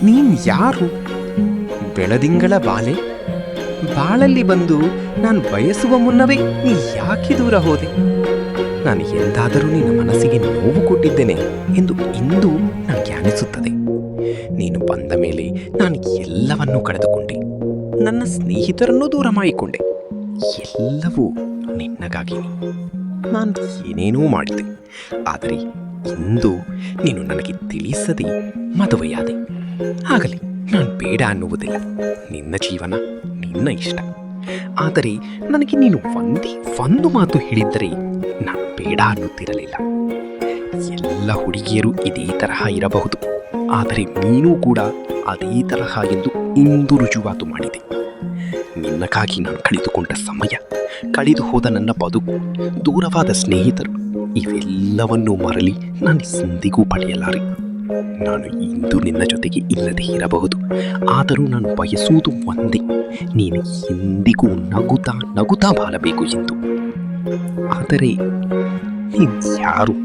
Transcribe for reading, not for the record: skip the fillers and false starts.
ನೀನ್ ಯಾರು? ಬೆಳದಿಂಗಳ ಬಾಲೆ, ಬಾಳಲ್ಲಿ ಬಂದು ನಾನು ಬಯಸುವ ಮುನ್ನವೇ ನೀ ಯಾಕೆ ದೂರ ಹೋದೆ? ನಾನು ಎಂದಾದರೂ ನಿನ್ನ ಮನಸ್ಸಿಗೆ ನೋವು ಕೊಟ್ಟಿದ್ದೇನೆ ಎಂದು ಇಂದು ನನಗೆ ಅನಿಸುತ್ತದೆ. ನೀನು ಬಂದ ಮೇಲೆ ನಾನು ಎಲ್ಲವನ್ನೂ ಕಳೆದುಕೊಂಡೆ. ನನ್ನ ಸ್ನೇಹಿತರನ್ನೂ ದೂರ ಮಾಡಿಕೊಂಡೆ. ಎಲ್ಲವೂ ನಿನ್ನಗಾಗಿ. ನಾನು ಏನೇನೂ ಮಾಡಿದೆ, ಆದರೆ ಇಂದು ನೀನು ನನಗೆ ತಿಳಿಸದೆ ಮದುವೆಯಾದೆ. ಆಗಲಿ, ನಾನು ಬೇಡ ಅನ್ನುವುದಿಲ್ಲ. ನಿನ್ನ ಜೀವನ, ನಿನ್ನ ಇಷ್ಟ. ಆದರೆ ನನಗೆ ನೀನು ಒಂದು ಮಾತು ಹೇಳಿದ್ದರೆ ನಾನು ಬೇಡ ಅನ್ನುತ್ತಿರಲಿಲ್ಲ. ಎಲ್ಲ ಹುಡುಗಿಯರು ಇದೇ ತರಹ ಇರಬಹುದು, ಆದರೆ ನೀನು ಕೂಡ ಅದೇ ತರಹ ಎಂದು ಇಂದು ರುಜುವಾತು ಮಾಡಿದೆ. ನಿನ್ನಕ್ಕಾಗಿ ನಾನು ಕಳೆದುಕೊಂಡ ಸಮಯ, ಕಳೆದು ಹೋದ ನನ್ನ ಬದುಕು, ದೂರವಾದ ಸ್ನೇಹಿತರು, ಇವೆಲ್ಲವನ್ನೂ ಮರಳಿ ನಾನು ಎಂದಿಗೂ ಪಡೆಯಲಾರೆ. ನಾನು ಇಂದು ನಿನ್ನ ಜೊತೆಗೆ ಇಲ್ಲದೆ ಇರಬಹುದು, ಆದರೂ ನಾನು ಬಯಸುವುದು ಒಂದೇ, ನೀನು ಎಂದಿಗೂ ನಗುತ್ತಾ ನಗುತ್ತಾ ಬಾಳಬೇಕು ಎಂದು. ಆದರೆ ನೀನು ಯಾರು?